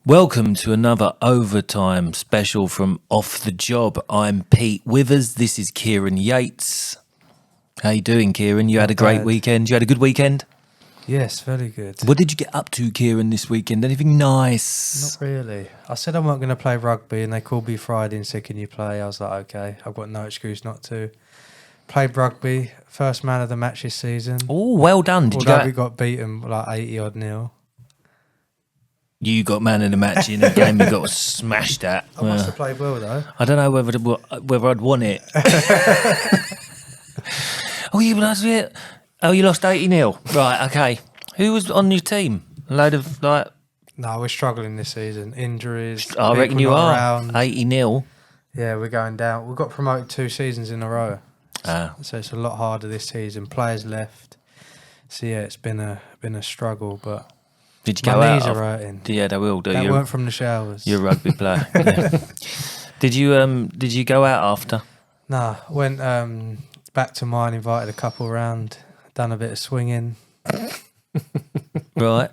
Welcome to another overtime special from Off the Job. I'm Pete Withers. This is Kieran Yates. How you doing, Kieran? You had a great weekend? You had a good weekend? Yes, very good. What did you get up to, Kieran, this weekend? Anything nice? Not really. I said I wasn't going to play rugby and they called me Friday and said, can you play? I was like, okay, I've got no excuse not to. Played rugby, first man of the match this season. Oh, well done. Although we got beaten like 80-odd nil. You got man of the match in a game you got smashed at. I must have played well, though. I don't know whether I'd won it. You lost it? Oh, you lost 80-0. Right, okay. Who was on your team? A load of, like... No, we're struggling this season. Injuries. I reckon you are. Around. 80-0. Yeah, we're going down. We got promoted 2 seasons in a row. Ah. So it's a lot harder this season. Players left. So yeah, it's been a sstruggle, but... Did you go My out? knees are hurting. Yeah, they will do. That weren't from the showers. You're a rugby player. Yeah. Did you go out after? Nah, went back to mine, invited a couple around, done a bit of swinging. Right.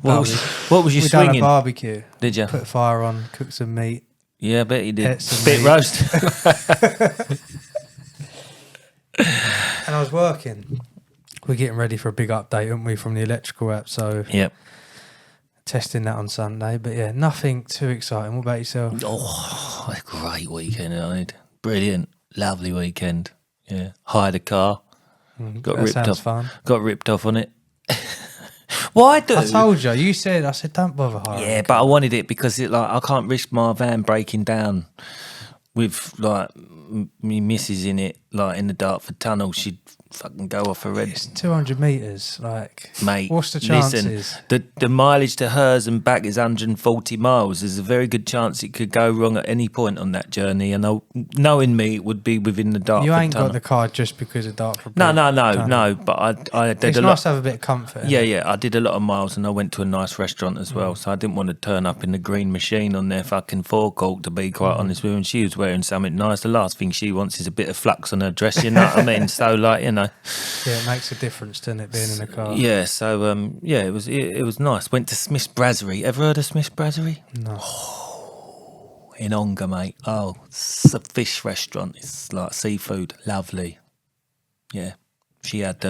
What was your we swinging? We done a barbecue. Did you? Put a fire on, cooked some meat. Yeah, I bet you did. Spit roast. And I was working. We're getting ready for a big update, aren't we, from the electrical app? So yep. Testing that on Sunday. But yeah, nothing too exciting. What about yourself? Oh, a great weekend I had. Brilliant. Lovely weekend. Yeah. Hired a car. Got ripped off. Fun. Got ripped off on it. Why do? I told you. You said, I said, don't bother hiring. Yeah, but I wanted it because I can't risk my van breaking down with like me missus in it, like in the Dartford tunnel. She'd fucking go off her head. It's 200 metres, like, mate. What's the chances? Listen, the mileage to hers and back is 140 miles. There's a very good chance it could go wrong at any point on that journey. And knowing me, it would be within the Dartford tunnel. You ain't got the car just because of Dartford. No. But I did it's a lot. Nice to have a bit of comfort. Yeah. I did a lot of miles and I went to a nice restaurant as well. So I didn't want to turn up in the green machine on their fucking forecourt, to be quite honest with her. And she was wearing something nice. The last thing she wants is a bit of flux on her dress, you know what I mean? So, like, you know. Yeah, it makes a difference, doesn't it, being in a car? Yeah, so, it was nice. Went to Smith's Brasserie. Ever heard of Smith's Brasserie? No. Oh, in Ongar, mate. Oh, it's a fish restaurant. It's like seafood. Lovely. Yeah. She had...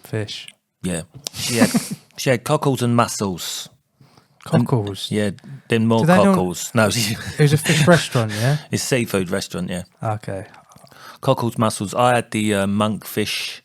fish. Yeah. She had cockles and mussels. Cockles? Yeah, then more cockles. No, it was a fish restaurant, yeah? It's a seafood restaurant, yeah. Okay. Cockles, mussels. I had the monkfish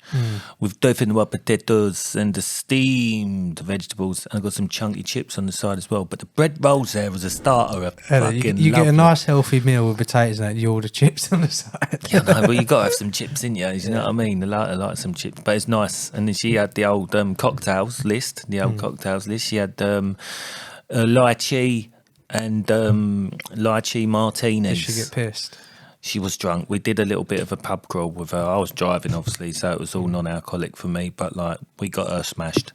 with dauphinoise potatoes and the steamed vegetables, and I got some chunky chips on the side as well. But the bread rolls there was a starter. You get a nice healthy meal with potatoes and that, you order chips on the side. Yeah, no, well, you got to have some chips in you, you know what I mean? I like some chips, but it's nice. And then she had the old cocktails list, She had lychee and lychee martinis. Did she get pissed? She was drunk. We did a little bit of a pub crawl with her. I was driving, obviously, so it was all non-alcoholic for me. But like, we got her smashed.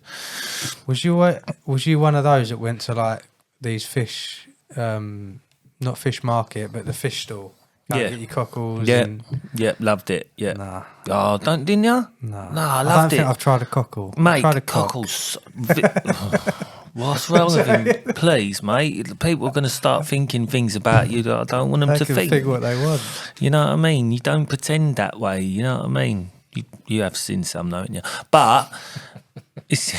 Was you one of those that went to like these fish, not fish market, but the fish stall? Get your cockles. Yeah, loved it. Yeah. Nah. Oh, didn't you? No. I loved it. I don't think I've tried a cockle. Mate, cockles. What's wrong with him? Please, mate. People are going to start thinking things about you that I don't want them to think. They can think what they want. You know what I mean? You don't pretend that way. You know what I mean? You have seen some, haven't you? But it's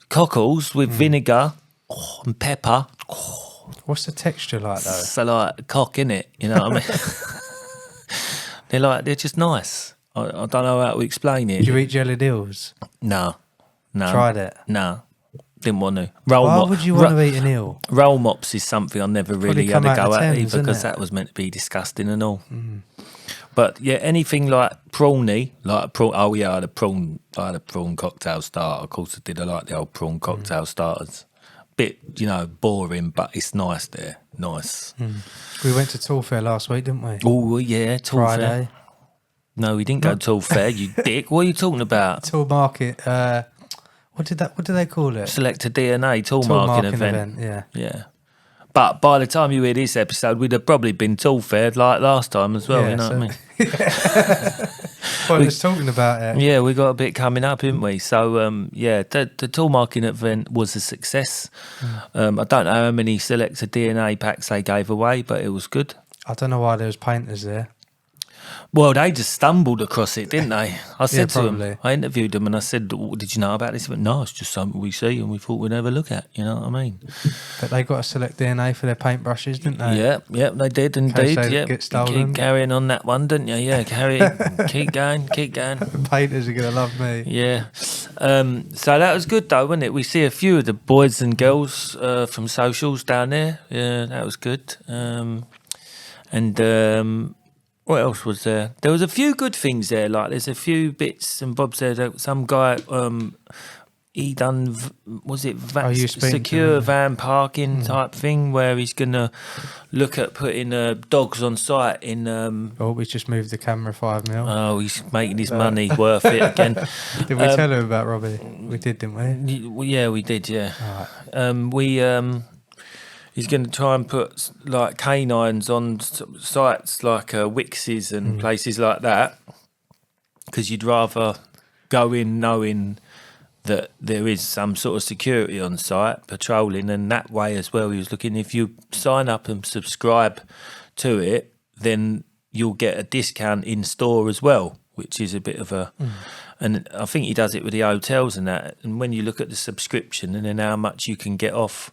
cockles with vinegar and pepper. What's the texture like, though? So like cock, innit? You know what I mean? They're just nice. I don't know how to explain it. Did you eat jellied eels? No. Tried it? No. Didn't want to. Why would you want to eat an eel? Roll mops is something I never really had to go at either, because that was meant to be disgusting and all. But yeah, anything like prawny, like a prawn. Oh yeah, I had a prawn cocktail starter. Of course, I like the old prawn cocktail starters. Bit, boring, but it's nice there. Nice. We went to Tool Fair last week, didn't we? Oh yeah, Tool Friday. Fair. No, we didn't go to Tool Fair. You dick. What are you talking about? Tool Market. What did they call it? Select a DNA tool marking event. Yeah. But by the time you hear this episode, we'd have probably been Tool Fair like last time as well. Yeah, you know what I mean? Pointless talking about it. Yeah, we got a bit coming up, didn't we? So, the tool marking event was a success. I don't know how many selected DNA packs they gave away, but it was good. I don't know why there was painters there. Well, they just stumbled across it, didn't they? I said to probably. them, I interviewed them and I said, did you know about this? He went, no, it's just something we see and we thought we'd have a look at, you know what I mean? But they got to select DNA for their paintbrushes, didn't they? Yeah, they did indeed. they Yeah, get stolen. keep carrying on that one, didn't you? Yeah, keep going. The painters are going to love me. Yeah. So that was good though, wasn't it? We see a few of the boys and girls from socials down there. Yeah, that was good. What else was there? There was a few good things there. Like there's a few bits and bobs there. Some guy, he done, was it secure van parking type thing where he's gonna look at putting dogs on site in. We just moved the camera 5 mil. Oh, he's making his money worth it again. Did we tell him about Robbie? We did, didn't we? Yeah, we did. Yeah. Right. He's going to try and put like canines on sites like Wix's and places like that, because you'd rather go in knowing that there is some sort of security on site patrolling, and that way as well. He was looking, if you sign up and subscribe to it, then you'll get a discount in store as well, which is a bit of a. And I think he does it with the hotels and that. And when you look at the subscription and then how much you can get off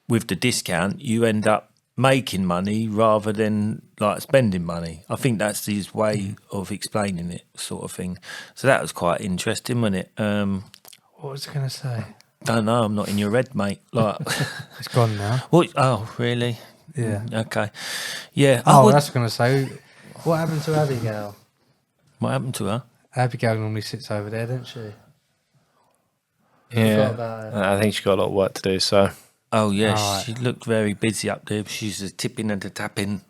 with the discount, you end up making money rather than like spending money. I think that's his way of explaining it, sort of thing. So that was quite interesting, wasn't it? What was I going to say? Don't know. I'm not in your head, mate. Like, it's gone now. What? Oh, really? Yeah. Okay. Yeah. That's what I was going to say. What happened to Abigail? What happened to her? Abigail normally sits over there, doesn't she? Yeah. I think she's got a lot of work to do, so. Oh, yeah, she looked very busy up there. She's a tipping and a tapping.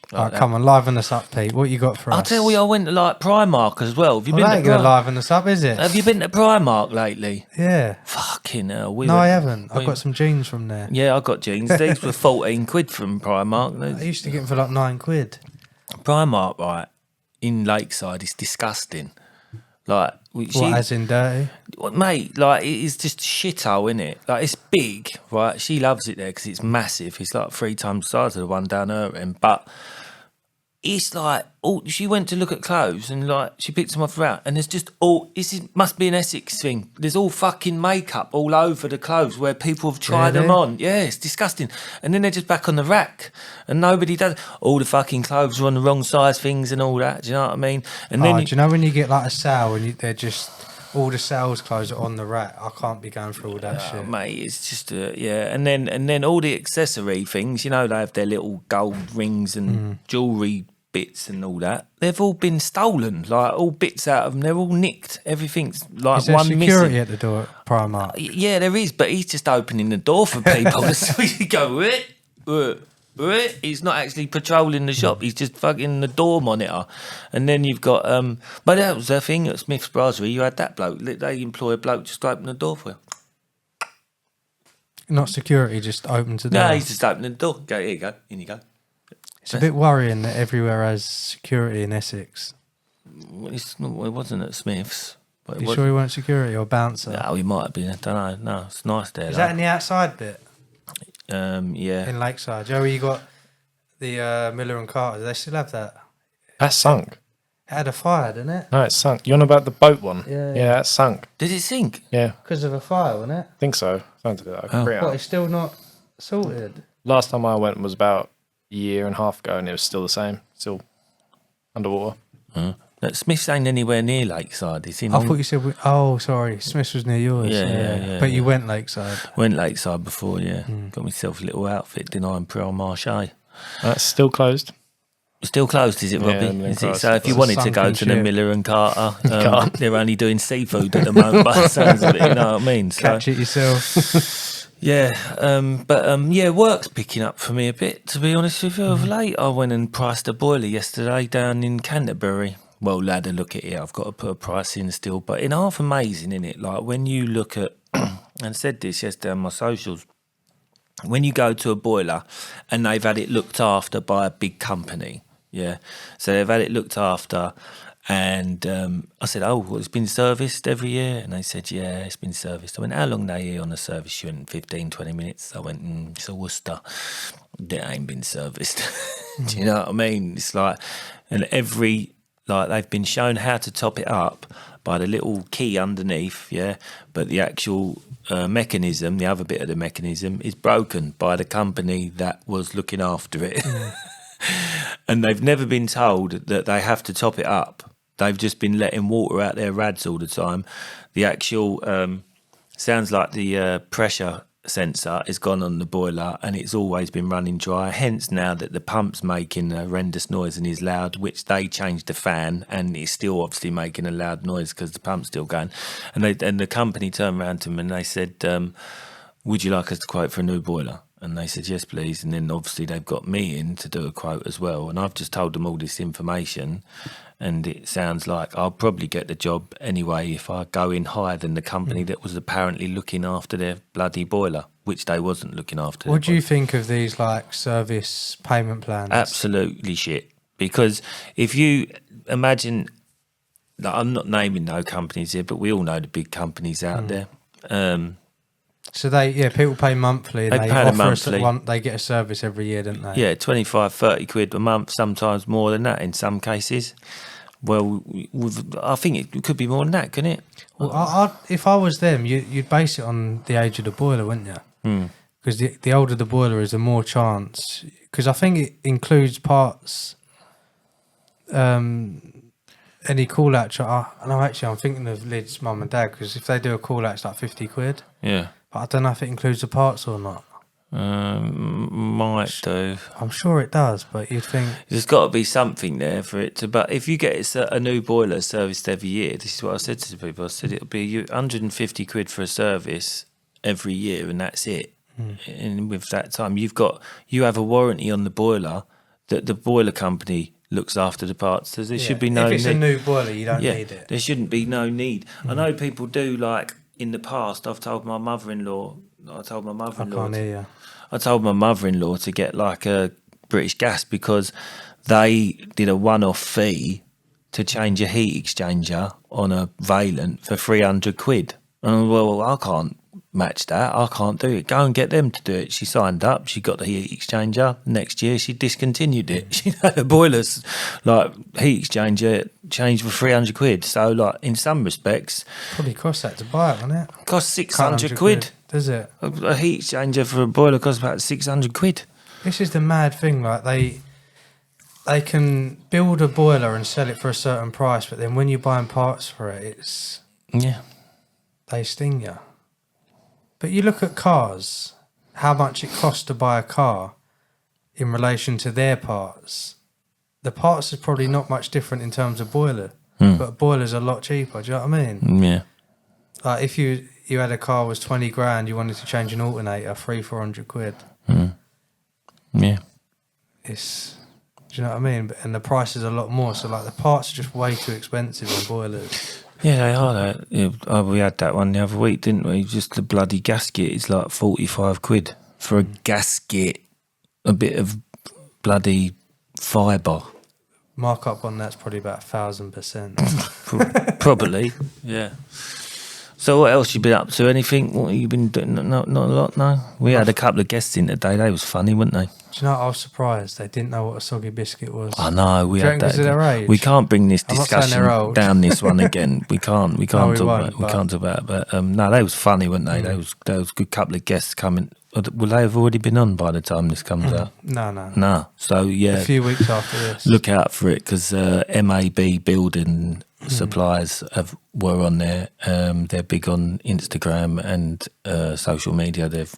Come on, liven us up, Pete. What you got for us? I'll tell you, I went to like Primark as well. Have you been that ain't going to liven us up, is it? Have you been to Primark lately? Yeah. Fucking hell. I haven't. I've got some jeans from there. Yeah, I got jeans. These were 14 quid from Primark. I used to get them for like 9 quid. Primark, right, in Lakeside is disgusting. Like, as in dirty? Mate, like, it is just a shithole, isn't it? Like, it's big, right? She loves it there because it's massive. It's like 3 times the size of the one down her end. But it's like, she went to look at clothes and like she picked them off around, and there's just must be an Essex thing. There's all fucking makeup all over the clothes where people have tried them on. Yeah, it's disgusting. And then they're just back on the rack and nobody does. All the fucking clothes are on the wrong size things and all that. Do you know what I mean? And then do you know when you get like a sale and they're just all the sales clothes are on the rack? I can't be going through all that shit, mate. It's just yeah. And then all the accessory things. You know, they have their little gold rings and jewellery bits and all that. They've all been stolen. Like all bits out of them, they're all nicked. Everything's like is there one security missing at the door at Primark? Yeah, there is, but he's just opening the door for people. So you go, he's not actually patrolling the shop. He's just fucking the door monitor. And then you've got, but that was the thing at Smith's Brasserie. You had that bloke. They employ a bloke just to open the door for you. Not security, just opens the door. No, he's just opening the door. Go, here you go. In you go. It's a bit worrying that everywhere has security in Essex. It wasn't at Smith's. Are you sure he weren't security or bouncer? No, he might have been. I don't know. No, it's nice there. Is that in the outside bit? Yeah. In Lakeside. Joe, you got the Miller and Carter. Do they still have that? That's sunk. It had a fire, didn't it? No, it's sunk. You're on about the boat one? Yeah. Yeah, that's sunk. Did it sink? Yeah. Because of a fire, wasn't it? I think so. Something to do that. But it's still not sorted? Last time I went was about a year and a half ago, and it was still the same. Still underwater. Smith's ain't anywhere near Lakeside. It's in. I thought you said. Sorry. Smith's was near yours. Yeah. But you went Lakeside. Went Lakeside before. Yeah. Got myself a little outfit. Didn't I? In Pearl Marché. That's still closed. Still closed, is it, Robbie? Yeah, is it? So if you wanted to go to the Miller and Carter, can't. they're only doing seafood at the moment. By the sounds of it, you know what I mean? So, catch it yourself. Yeah, work's picking up for me a bit, to be honest with you. Of late, I went and priced a boiler yesterday down in Canterbury. Well, lad, look at it. I've got to put a price in still, but in half amazing, isn't it? Like when you look at, and said this yesterday on my socials, when you go to a boiler and they've had it looked after by a big company, Yeah. So they've had it looked after. And I said, oh, well, it's been serviced every year? And they said, yeah, it's been serviced. I went, how long are they here on the service? You went 15, 20 minutes. I went, it's a Worcester. That ain't been serviced. Do you know what I mean? It's like, and they've been shown how to top it up by the little key underneath, yeah? But the actual mechanism, the other bit of the mechanism, is broken by the company that was looking after it. And they've never been told that they have to top it up. They've just been letting water out their rads all the time. The actual, sounds like the pressure sensor has gone on the boiler and it's always been running dry. Hence now that the pump's making a horrendous noise and is loud, which they changed the fan and it's still obviously making a loud noise because the pump's still going. And the company turned around to them and they said, would you like us to quote for a new boiler? And they said, yes, please. And then obviously they've got me in to do a quote as well. And I've just told them all this information. And it sounds like I'll probably get the job anyway if I go in higher than the company that was apparently looking after their bloody boiler, which they wasn't looking after. What do you think of these like service payment plans? Absolutely shit. Because if you imagine, like, I'm not naming no companies here, but we all know the big companies out there. So people pay monthly. And they pay offer monthly. They get a service every year, don't they? Yeah, 25, 30 quid a month, sometimes more than that in some cases. Well, I think it could be more than that, couldn't it? Well, if I was them, you'd base it on the age of the boiler, wouldn't you? Because the older the boiler is, the more chance. Because I think it includes parts, any call-out. I'm thinking of Lid's mum and dad, because if they do a call-out, it's like 50 quid. Yeah. But I don't know if it includes the parts or not. Might do. I'm sure it does, but you'd think there's got to be something there for it to. But if you get a new boiler serviced every year, this is what I said to the people. I said it'll be 150 quid for a service every year, and that's it. And with that time, you have a warranty on the boiler that the boiler company looks after the parts. So there should be no. If it's a new boiler, you don't need it. There shouldn't be no need. I know people do. Like in the past, I told my mother-in-law I can't hear you. I told my mother-in-law to get like a British Gas because they did a one-off fee to change a heat exchanger on a Valent for 300 quid. And well, I can't match that. I can't do it. Go and get them to do it. She signed up. She got the heat exchanger. Next year, she discontinued it. She had the boilers, like heat exchanger, changed for 300 quid. So, like in some respects, probably cost that to buy it, wouldn't it? Cost 600 quid. Does it? A heat exchanger for a boiler costs about 600 quid. This is the mad thing. Like they can build a boiler and sell it for a certain price, but then when you're buying parts for it, they sting you. But you look at cars, how much it costs to buy a car in relation to their parts. The parts is probably not much different in terms of boiler, but a boiler's a lot cheaper. Do you know what I mean? Yeah. Like if you had a car was 20 grand, you wanted to change an alternator, 300-400 quid. Yeah. Do you know what I mean? And the price is a lot more. So like the parts are just way too expensive on boilers. Yeah, they are. Yeah, we had that one the other week, didn't we? Just the bloody gasket is like 45 quid for a gasket, a bit of bloody fibre. Markup on that's probably about 1,000%. Probably, yeah. So what else you been up to? Anything? What have you been doing? Not a lot, no? We had a couple of guests in today. They was funny, weren't they? Do you know what? I was surprised. They didn't know what a soggy biscuit was. I know. We had that. Of their age? We can't bring this discussion down this one again. We can't. We can't talk about it. But no, they was funny, weren't they? They was a good couple of guests coming. Will they have already been on by the time this comes out? No. So yeah, a few weeks after this. Look out for it because MAB Building Supplies were on there. They're big on Instagram and social media. They've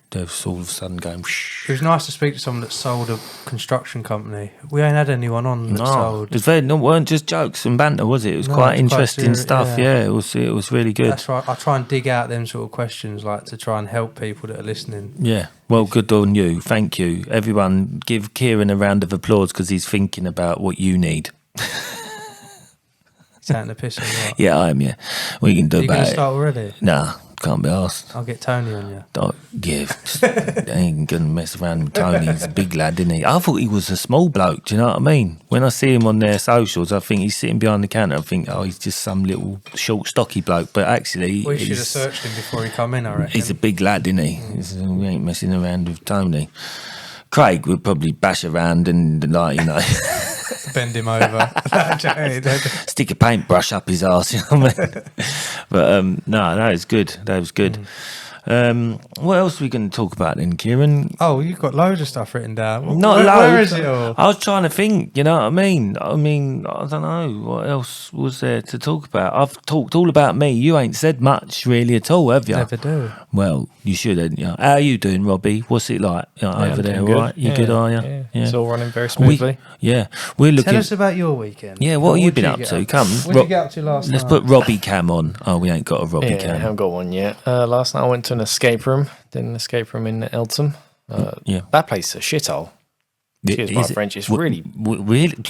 all of a sudden going. It was nice to speak to someone that sold a construction company. We ain't had anyone on that sold. It weren't just jokes and banter, was it? It was quite interesting stuff. Yeah, it was really good. That's right. I try and dig out them sort of questions, like to try and help people that are listening. Yeah. Well, good on you. Thank you, everyone. Give Kieran a round of applause because he's thinking about what you need. Taking the piss or what? Yeah, I am. Yeah, we can do Are you about going it. to start already? Nah, Can't be asked. I'll get Tony on you. I ain't gonna mess around with Tony. He's a big lad, isn't he? I thought he was a small bloke. Do you know what I mean? When I see him on their socials, I think he's sitting behind the counter. I think, he's just some little short, stocky bloke. But actually, we should have searched him before he come in. I reckon he's a big lad, isn't he? We ain't messing around with Tony. Craig would probably bash around and bend him over, stick a paintbrush up his arse. You know what I mean? But no, that was good. That was good. What else are we going to talk about then, Kieran? Oh, you've got loads of stuff written down. Not loads. Where is it all? I was trying to think, you know what I mean? I don't know. What else was there to talk about? I've talked all about me. You ain't said much really at all, have you? Never do. Well, you should, hadn't you? How are you doing, Robbie? What's it like over there, all right? You good, are you? Yeah. It's all running very smoothly. We're looking... Tell us about your weekend. Yeah, what have you been up to? Come. What did you get up to last night? Let's put Robbie cam on. Oh, we ain't got a Robbie cam. I haven't got one yet. Last night I went to an escape room. Did an escape room in Eltham. That place is a shithole. Excuse my French. It's really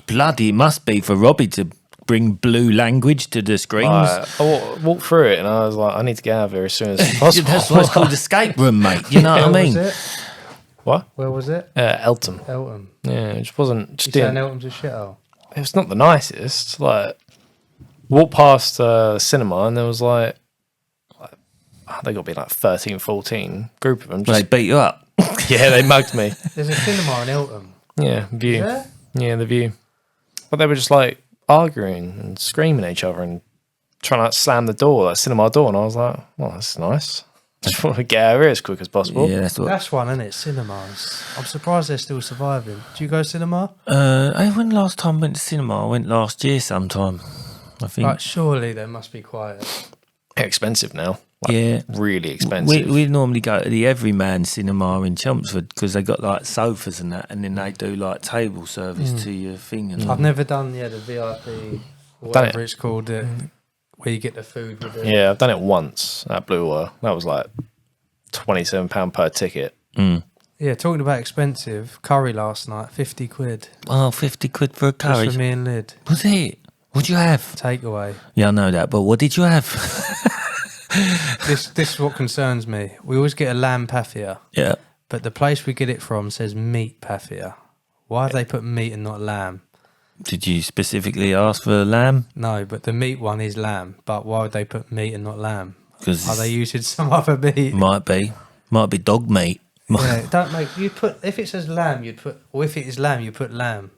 bloody. It must be for Robbie to bring blue language to the screens. I walked through it and I was like, I need to get out of here as soon as possible. That's what it's called, escape room, mate. You know what I mean? Was it? What? Where was it? Eltham. Eltham. Yeah, it just wasn't. You saying Eltham's a shithole? It was not the nicest. Like, walked past the cinema and there was like they got to be like 13, 14 group of them. They beat you up. Yeah, they mugged me. There's a cinema in Eltham. Yeah, View. Is there? Yeah, the View. But they were just like arguing and screaming at each other and trying to slam the door, that cinema door. And I was like, well, that's nice. Just want to get out of here as quick as possible. Yeah, that's one, isn't it? Cinemas. I'm surprised they're still surviving. Do you go to cinema? When last time I went to cinema? I went last year sometime, I think. Like, surely they must be quiet. Expensive now. Really expensive. We normally go to the Everyman Cinema in Chelmsford because they got like sofas and that, and then they do like table service to your thing. And I've never done the VIP, whatever it's called, where you get the food with it. Yeah, I've done it once at Blue Wire. That was like £27 per ticket. Yeah, talking about expensive, curry last night, 50 quid. Oh, 50 quid for a curry. Just for me and Lyd. Was it? What'd you have? Takeaway. Yeah, I know that, but what did you have? This is what concerns me. We always get a lamb paffia. Yeah. But the place we get it from says meat paffia. Why have they put meat and not lamb? Did you specifically ask for lamb? No, but the meat one is lamb. But why would they put meat and not lamb? Because are they using some other meat? Might be dog meat. Yeah, don't make you put if it says lamb, you'd put, or if it is lamb, you put lamb.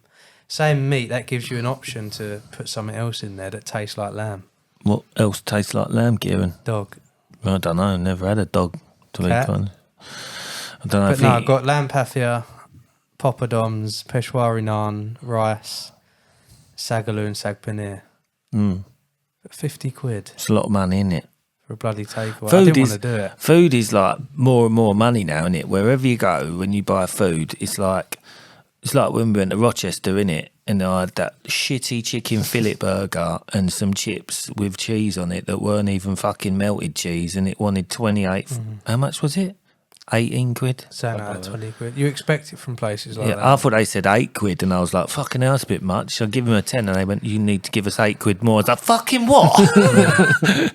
Saying meat, that gives you an option to put something else in there that tastes like lamb. What else tastes like lamb, Kieran? Dog. I don't know. Never had a dog. To be honest. I don't know. But no, I've got lamb paffia, poppadoms, peshwari naan, rice, sagaloo and sag paneer. 50 quid. It's a lot of money, isn't it? For a bloody takeaway. I didn't want to do it. Food is like more and more money now, isn't it? Wherever you go, when you buy food, it's like when we went to Rochester, innit? And I had that shitty chicken fillet burger and some chips with cheese on it that weren't even fucking melted cheese, and it wanted 28. How much was it? 18 quid? Saying that 20 quid. You expect it from places like that. I thought they said 8 quid, and I was like, fucking hell, that's a bit much. I give them a 10, and they went, you need to give us 8 quid more. I was like, fucking what?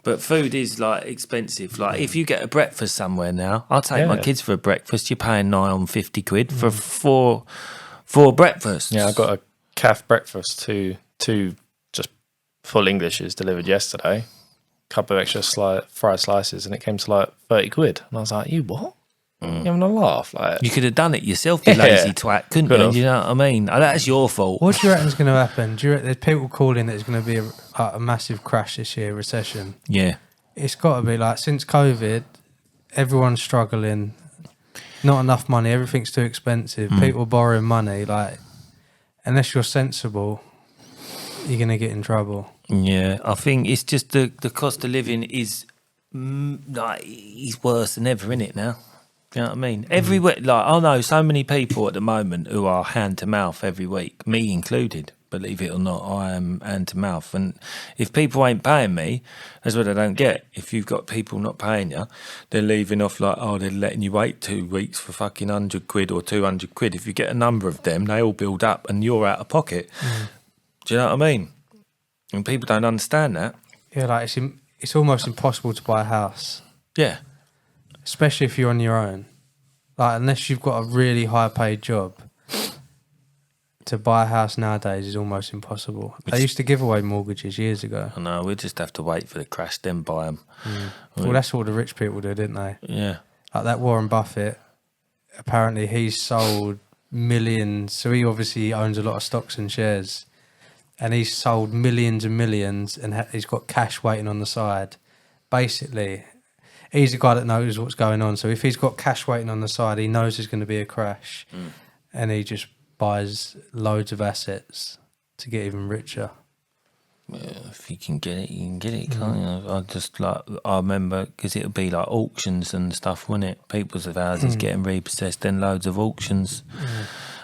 But food is like expensive. Like if you get a breakfast somewhere now, I'll take my kids for a breakfast. You're paying nigh on 50 quid for four breakfasts. Yeah, I got a calf breakfast, two just full Englishes delivered yesterday. Couple of extra fried slices, and it came to like 30 quid. And I was like, you what? You having a laugh? Like, you could have done it yourself, you lazy twat, couldn't you? You know what I mean? That's your fault. What do you reckon's going to happen? Do you reckon there's people calling that there's going to be a massive crash this year, recession? Yeah. It's got to be like, since COVID, everyone's struggling, not enough money, everything's too expensive, people borrowing money. Like, unless you're sensible, you're going to get in trouble. Yeah, I think it's just the cost of living is worse than ever, in it now. You know what I mean? Everywhere, like I know so many people at the moment who are hand to mouth every week, me included. Believe it or not, I am hand to mouth, and if people ain't paying me, that's what I don't get. If you've got people not paying you, they're leaving off like, they're letting you wait 2 weeks for fucking 100 quid or 200 quid. If you get a number of them, they all build up, and you're out of pocket. Do you know what I mean? And people don't understand that. Yeah, like it's almost impossible to buy a house. Yeah. Especially if you're on your own. Like, unless you've got a really high-paid job, to buy a house nowadays is almost impossible. They used to give away mortgages years ago. I know, we just have to wait for the crash, then buy them. Well, that's what the rich people do, didn't they? Yeah. Like that Warren Buffett, apparently he's sold millions. So he obviously owns a lot of stocks and shares. And he's sold millions and millions, and he's got cash waiting on the side. Basically, he's a guy that knows what's going on. So if he's got cash waiting on the side, he knows there's going to be a crash. And he just buys loads of assets to get even richer. Yeah, if you can get it, you can get it, can't you? I remember, because it would be like auctions and stuff, wouldn't it? People's houses getting repossessed, then loads of auctions.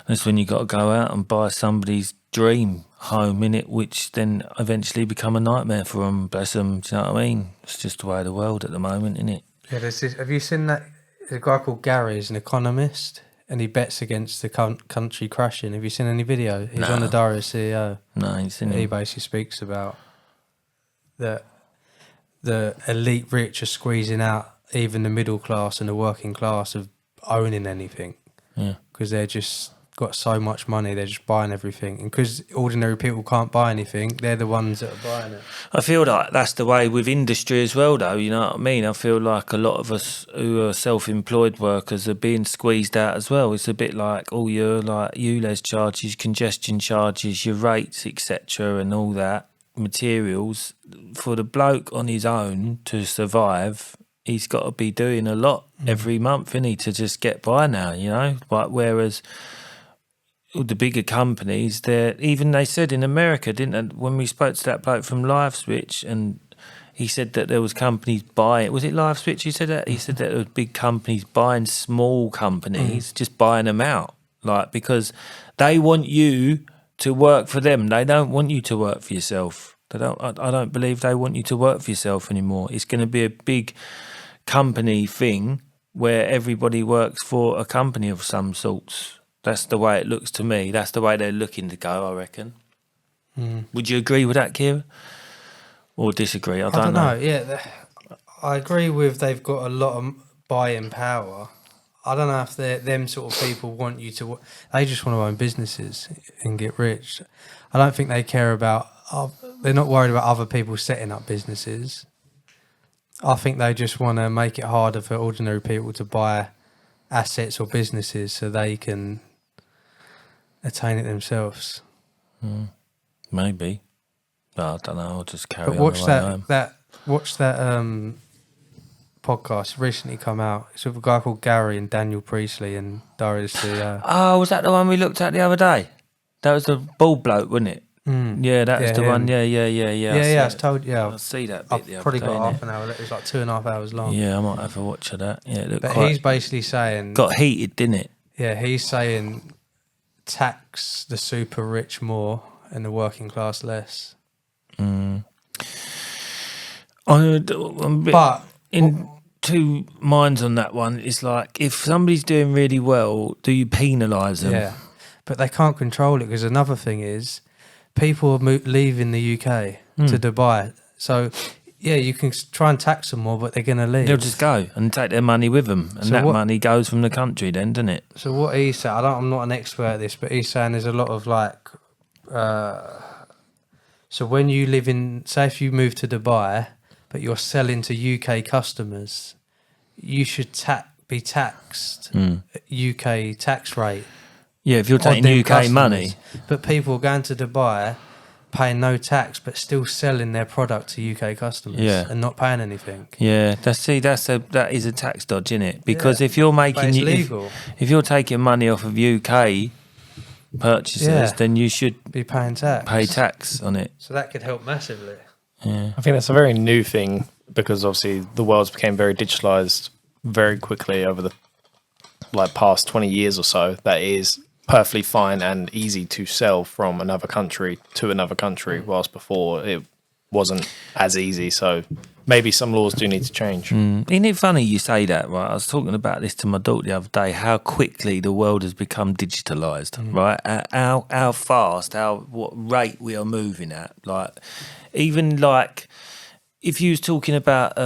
That's when you got to go out and buy somebody's dream home, in it, which then eventually become a nightmare for them. Bless them. Do you know what I mean? It's just the way of the world at the moment, isn't it? Yeah, have you seen that? There's a guy called Gary, he's an economist, and he bets against the country crashing. Have you seen any video? He's on the Diary of CEO. No, I ain't seen He it. basically speaks about that the elite rich are squeezing out even the middle class and the working class of owning anything. Yeah. Because they're just got so much money, they're just buying everything. And because ordinary people can't buy anything, they're the ones that are buying it. I feel like that's the way with industry as well, though, you know what I mean? I feel like a lot of us who are self-employed workers are being squeezed out as well. It's a bit like all your like ULEZ charges, congestion charges, your rates, etc., and all that, materials. For the bloke on his own to survive, he's got to be doing a lot every month, innit, to just get by now, you know? Like, whereas all the bigger companies, they said in America, didn't they, when we spoke to that bloke from LiveSwitch, and he said that there was companies buying, was it LiveSwitch he said that? He said that there was big companies buying small companies, just buying them out, like, because they want you to work for them. They don't want you to work for yourself. I don't believe they want you to work for yourself anymore. It's going to be a big company thing where everybody works for a company of some sorts. That's the way it looks to me. That's the way they're looking to go, I reckon. Would you agree with that, Kira? Or disagree? I don't know. Yeah, I agree with they've got a lot of buying power. I don't know if them sort of people want you to... They just want to own businesses and get rich. I don't think they care about... They're not worried about other people setting up businesses. I think they just want to make it harder for ordinary people to buy assets or businesses so they can attain it themselves. Maybe. But I don't know. I'll just carry on. But watch that podcast recently come out. It's with a guy called Gary and Daniel Priestley and Diary of the CEO. Oh, was that the one we looked at the other day? That was the bald bloke, wasn't it? Yeah, that was the one. Yeah. I was told. Yeah, I'll see that bit. I've probably got half an hour. It was like 2.5 hours long. Yeah, I might have a watch of that. Yeah, it looked but quite... he's basically saying got heated, didn't it? Yeah, he's saying tax the super rich more and the working class less. I'm a bit in two minds on that one. It's like, if somebody's doing really well, do you penalise them? Yeah, but they can't control it, because another thing is people are leaving the UK to Dubai. So, yeah, you can try and tax them more, but they're going to leave. They'll just go and take their money with them. And so money goes from the country then, doesn't it? So what he said, I'm not an expert at this, but he's saying there's a lot of like... so when you live in... Say if you move to Dubai, but you're selling to UK customers, you should be taxed at UK tax rate. Yeah, if you're taking UK customers. Money. But people are going to Dubai, paying no tax, but still selling their product to UK customers and not paying anything. Yeah, that is a tax dodge, isn't it? Because if you're making... But it's legal. If you're taking money off of UK purchases, then you should... be paying tax. Pay tax on it. So that could help massively. Yeah. I think that's a very new thing, because obviously the world's became very digitalized very quickly over the past 20 years or so. That is perfectly fine and easy to sell from another country to another country, whilst before it wasn't as easy. So maybe some laws do need to change. Isn't it funny you say that, right? I was talking about this to my daughter the other day, how quickly the world has become digitalised, right? How fast, what rate we are moving at. Like, even like if you was talking about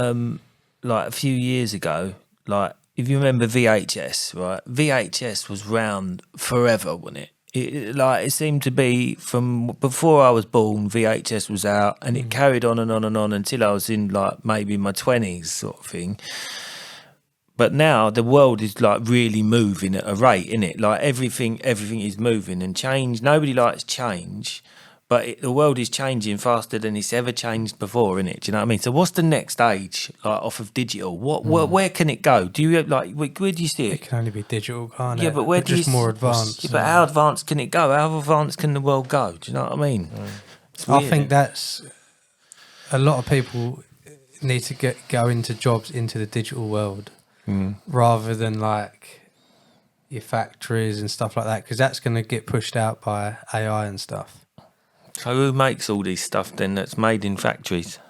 like a few years ago, like if you remember VHS, right? VHS was round forever, wasn't it? It seemed to be from before I was born, VHS was out, and it carried on and on and on until I was in like maybe my 20s sort of thing. But now the world is like really moving at a rate, innit? Like everything is moving and change. Nobody likes change, but the world is changing faster than it's ever changed before, innit? Do you know what I mean? So what's the next stage like off of digital? Where can it go? Do you like where do you see it? It can only be digital, can't it? Yeah, but where do just more advanced. Yeah, but how advanced can it go? How advanced can the world go? Do you know what I mean? I think that's a lot of people need to go into jobs into the digital world rather than like your factories and stuff like that, because that's going to get pushed out by AI and stuff. So who makes all this stuff then that's made in factories?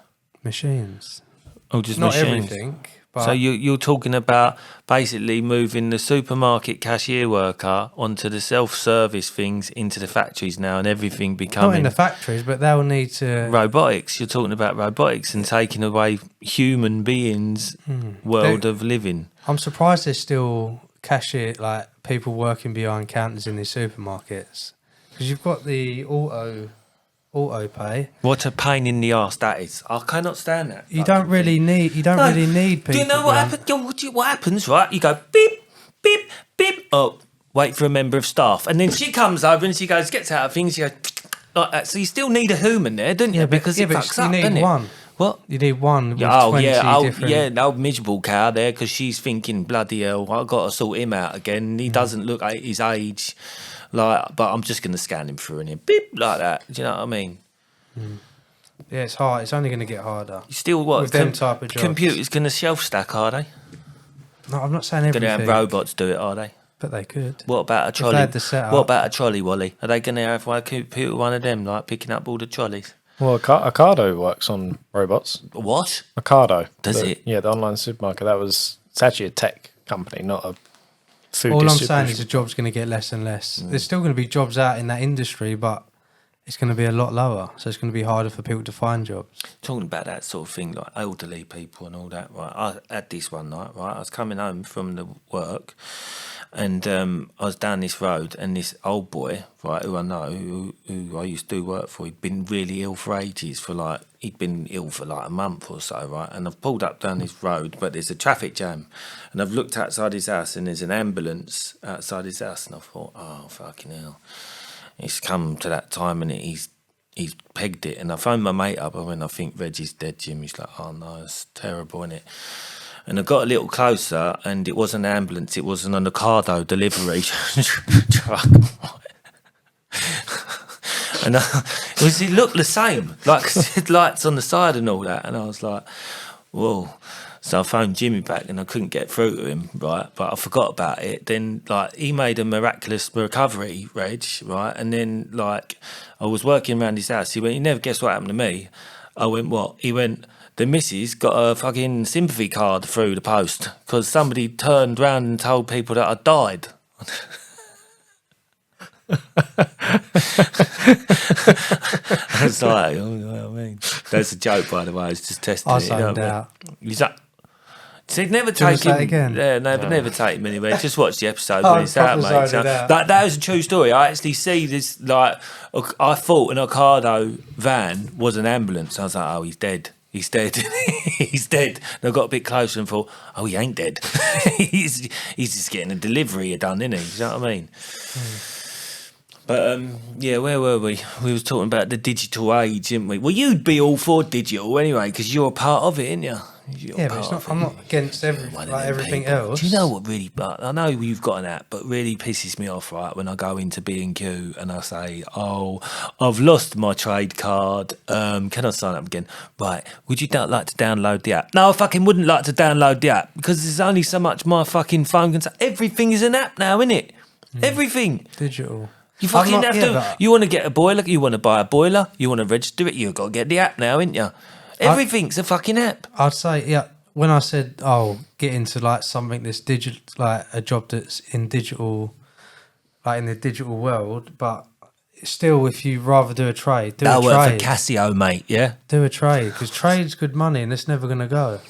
Machines. Oh, just Not machines. everything. But So you're talking about basically moving the supermarket cashier worker onto the self-service things into the factories now, and everything becoming not in the factories, but they'll need to robotics. You're talking about robotics and taking away human beings' world of living. I'm surprised there's still cashier, like people working behind counters in these supermarkets, because you've got the auto pay. What a pain in the arse that is! I cannot stand that. You don't really need people. Do you know what happens? What happens? Right, you go beep, beep, beep. Oh, wait for a member of staff, and then she comes over and she gets out of things. She goes like that. So you still need a human there, don't you? Because it fucks up, doesn't it? One. What? You need one with 20 different... the old miserable cow there, because she's thinking, bloody hell, I've got to sort him out again. He doesn't look at his age, like, but I'm just going to scan him through and him, beep, like that. Do you know what I mean? Yeah, it's hard. It's only going to get harder. You still what? With them type of jobs. Computers going to shelf stack, are they? No, I'm not saying everything. Going to have robots do it, are they? But they could. What about a trolley? If they had the setup. What about a trolley, Wally? Are they going to have one computer, one of them, like picking up all the trolleys? Well, Ocado works on robots. What? Ocado. Does it? Yeah, the online supermarket. It's actually a tech company, not a food All I'm distribution. saying is the job's going to get less and less. There's still going to be jobs out in that industry, but it's going to be a lot lower. So it's going to be harder for people to find jobs. Talking about that sort of thing, like elderly people and all that, right? I had this one night, right? I was coming home from the work, and I was down this road, and this old boy, right, who I know, who I used to do work for, he'd been really ill for ages, he'd been ill for like a month or so, right? And I've pulled up down this road, but there's a traffic jam, and I've looked outside his house, and there's an ambulance outside his house, and I thought, oh, fucking hell. It's come to that time, and he's pegged it. And I phoned my mate up, and I think Reggie's dead, Jim. He's like, oh no, it's terrible, isn't it? And I got a little closer, and it wasn't an ambulance, it was an Ocado delivery truck. And it looked the same, like lights on the side and all that. And I was like, whoa. So I phoned Jimmy back, and I couldn't get through to him, right? But I forgot about it. Then, like, he made a miraculous recovery, Reg, right? And then, like, I was working around his house. He went, you never guess what happened to me. I went, what? He went, the missus got a fucking sympathy card through the post because somebody turned round and told people that I died. I was like, oh, you know what I mean? That's a joke, by the way. It's just testing I it. signed out. See, never take him. Again? Yeah, never take him anywhere. Just watch the episode when it's out, mate. So, that was a true story. I actually see this. Like, I thought an Ocado van was an ambulance. I was like, oh, he's dead. He's dead. He's dead. And I got a bit closer and thought, oh, he ain't dead. he's just getting a delivery done, isn't he? You know what I mean? But, yeah, where were we? We was talking about the digital age, didn't we? Well, you'd be all for digital anyway, because you're a part of it, aren't you? Yeah, but it's not, I'm not against everything else. Do you know what really, I know you've got an app, but really pisses me off, right, when I go into B&Q and I say, oh, I've lost my trade card, can I sign up again? Right, would you like to download the app? No, I fucking wouldn't like to download the app, because there's only so much my fucking phone can say. Everything is an app now, isn't it? Everything. Digital. You fucking have to, you want to get a boiler, you want to buy a boiler, you want to register it, you've got to get the app now, ain't you? Everything's a fucking app. I'd say, yeah, when I said, oh, get into like something that's digital, like a job that's in digital, like in the digital world, but still, if you rather do a trade, do I a work trade. for Casio, mate. Yeah. Do a trade because trade's good money and it's never going to go.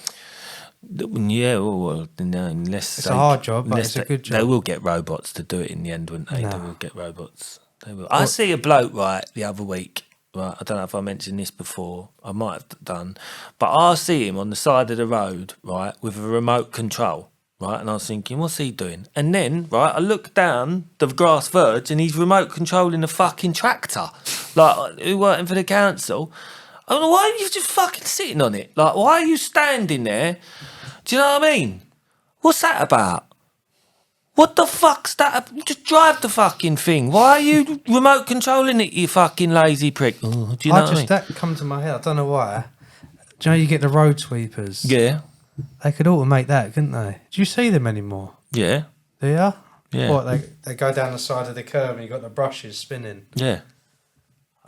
Yeah, well, no, unless It's a hard job, but it's a good job. They will get robots to do it in the end, wouldn't they? No. They will get robots. They will. I see a bloke the other week. Right, I don't know if I mentioned this before. I might have done, but I see him on the side of the road, right, with a remote control, right, and I was thinking, what's he doing? And then, right, I look down the grass verge, and he's remote controlling a fucking tractor, like who working for the council. I don't know, why are you just fucking sitting on it? Like, why are you standing there? Do you know what I mean? What's that about? What the fuck's that? Just drive the fucking thing. Why are you remote controlling it, you fucking lazy prick? Oh, do you know what I mean? That come to my head. I don't know why. Do you know you get the road sweepers? Yeah. They could automate that, couldn't they? Do you see them anymore? Yeah. Do you? Yeah. What, they go down the side of the curb and you got the brushes spinning. Yeah.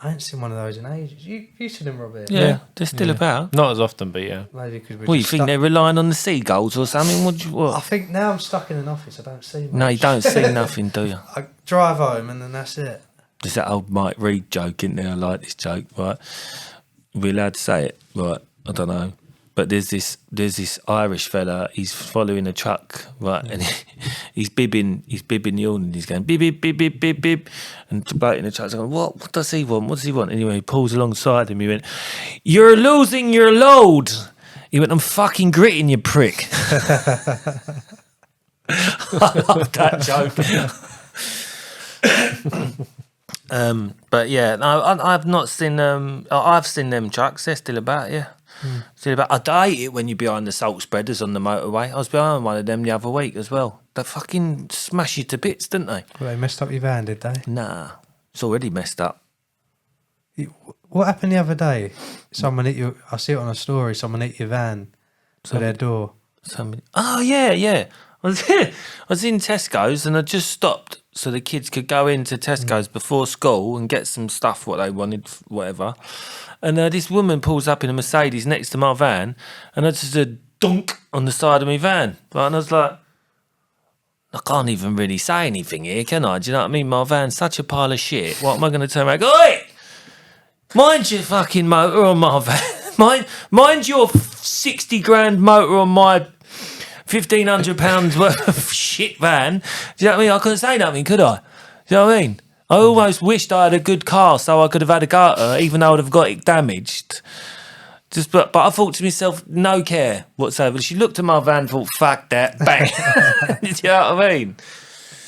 I ain't seen one of those in ages. You see them, Robert? Yeah. They're still about. Not as often, but yeah. Maybe because What, you think they're relying on the seagulls or something? What? I think now I'm stuck in an office. I don't see much. No, you don't see nothing, do you? I drive home and then that's it. There's that old Mike Reed joke in there. I like this joke, right? We're allowed to say it, right? I don't know. But there's this Irish fella. He's following a truck, right, and he's bibbing the horn, and he's going bib bib bib bib bib bib, and the bloke in the truck's going, what does he want? What does he want? Anyway, he pulls alongside him. He went, "You're losing your load." He went, "I'm fucking gritting, you prick." I love that joke. But yeah, no, I've not seen I've seen them trucks. They're still about, yeah. Still about. I hate it when you're behind the salt spreaders on the motorway. I was behind one of them the other week as well. They fucking smash you to bits, didn't they? Well, they messed up your van, did they? Nah, it's already messed up. What happened the other day? Someone hit you. I see it on a story. Someone hit your van to their door. Somebody. Oh yeah. I was in Tesco's and I just stopped so the kids could go into Tesco's before school and get some stuff what they wanted, whatever. And this woman pulls up in a Mercedes next to my van, and I just a dunk on the side of my van. Right? And I was like, I can't even really say anything here, can I? Do you know what I mean? My van's such a pile of shit. What am I going to turn around and go, "Oi! Mind your fucking motor on my van. Mind your 60 grand motor on my £1,500 worth of shit van." Do you know what I mean? I couldn't say nothing, could I? Do you know what I mean? I almost wished I had a good car so I could have had a go at her, even though I'd have got it damaged. But I thought to myself, no care whatsoever. She looked at my van and thought, fuck that, bang. Do you know what I mean?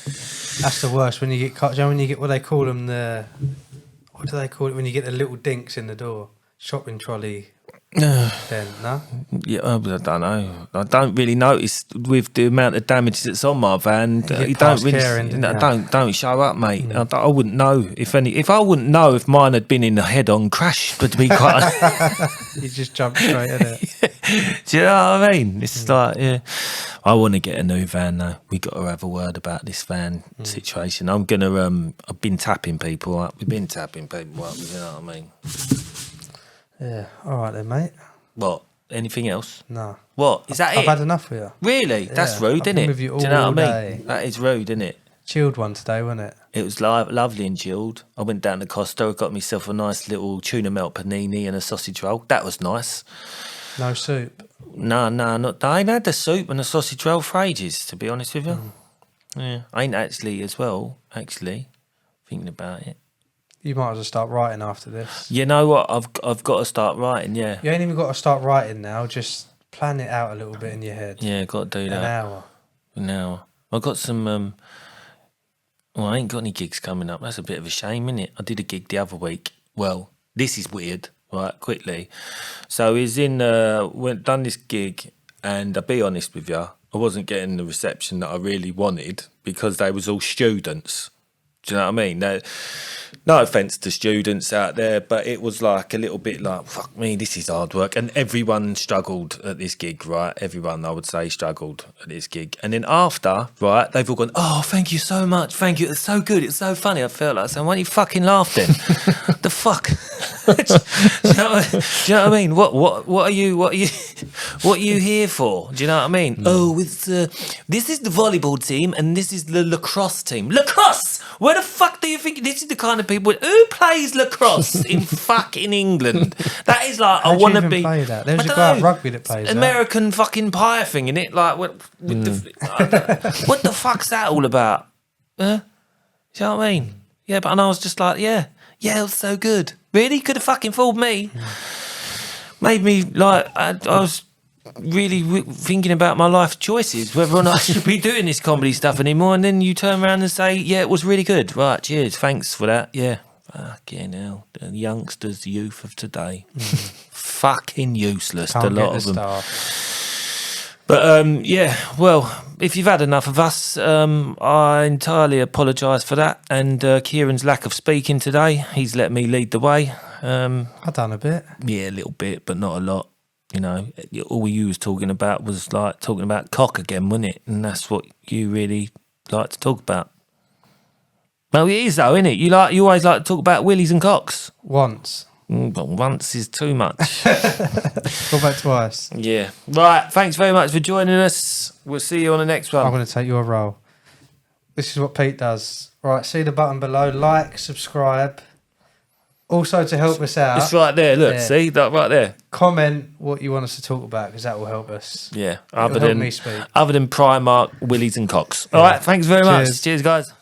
That's the worst when you get caught. You know when you get what they call them, what do they call it when you get the little dinks in the door? Shopping trolley. Then, no? Yeah, I don't know. I don't really notice with the amount of damage that's on my van. You don't really. Kerian, don't show up, mate. I wouldn't know if any. If I wouldn't know if mine had been in a head-on crash, but to be quite, you just jump straight in it. Do you know what I mean? It's like, yeah. I want to get a new van though. We got to have a word about this van situation. I'm gonna. I've been tapping people up. We've been tapping people up. You know what I mean? Yeah, all right then, mate. What? Anything else? No. What? Is that I've it? had enough of you. Really? That's Yeah, rude, I've isn't been it? with you Do you know all what I day. mean? That is rude, isn't it? Chilled one today, wasn't it? It was lovely and chilled. I went down to Costa, I got myself a nice little tuna melt panini and a sausage roll. That was nice. No soup. No, not. I ain't had the soup and the sausage roll for ages, to be honest with you. Yeah, I ain't actually thinking about it. You might as well start writing after this. You know what? I've got to start writing. Yeah. You ain't even got to start writing now. Just plan it out a little bit in your head. Yeah, got to do that. An hour. I got some. Well, I ain't got any gigs coming up. That's a bit of a shame, isn't it? I did a gig the other week. Well, this is weird. Right, quickly. So he's done this gig, and I'll be honest with you, I wasn't getting the reception that I really wanted because they was all students. Do you know what I mean? No offence to students out there, but it was like a little bit like, fuck me, this is hard work. And everyone struggled at this gig, right? Everyone, I would say, struggled at this gig. And then after, right, they've all gone, oh, thank you so much. Thank you. It's so good. It's so funny. I felt like saying, why don't you fucking laugh then? The fuck? Do you know what I mean? What are you here for? Do you know what I mean? Oh, it's this is the volleyball team and this is the lacrosse team. Lacrosse! Where the fuck do you think this is the kind of people who plays lacrosse in fucking England? That is like I want to be. Play that? There's a guy at rugby that plays American fucking Pie thing in it. Like what the fuck's that all about? Do you know what I mean? Yeah, but and I was just like, yeah, it was so good. Really, could have fucking fooled me. Made me like I was really thinking about my life choices, whether or not I should be doing this comedy stuff anymore. And then you turn around and say, yeah, it was really good. Right, cheers, thanks for that. Yeah, fucking hell, the youngsters, the youth of today, fucking useless. A lot of them. But yeah, well, if you've had enough of us, I entirely apologise for that. And Kieran's lack of speaking today, he's let me lead the way. I've done a bit. Yeah, a little bit, but not a lot. You know, all you was talking about was like talking about cock again, wasn't it? And that's what you really like to talk about. Well, it is though, isn't it? You always like to talk about willies and cocks. Once. But once is too much. What about twice? Yeah. Right. Thanks very much for joining us. We'll see you on the next one. I'm going to take your role. This is what Pete does. Right. See the button below. Like, subscribe. Also to help us out. It's right there. Look. Yeah. See that right there. Comment what you want us to talk about because that will help us. Yeah. It'll help me speak. Other than Primark, willies and cocks. All right. Thanks very much. Cheers, guys.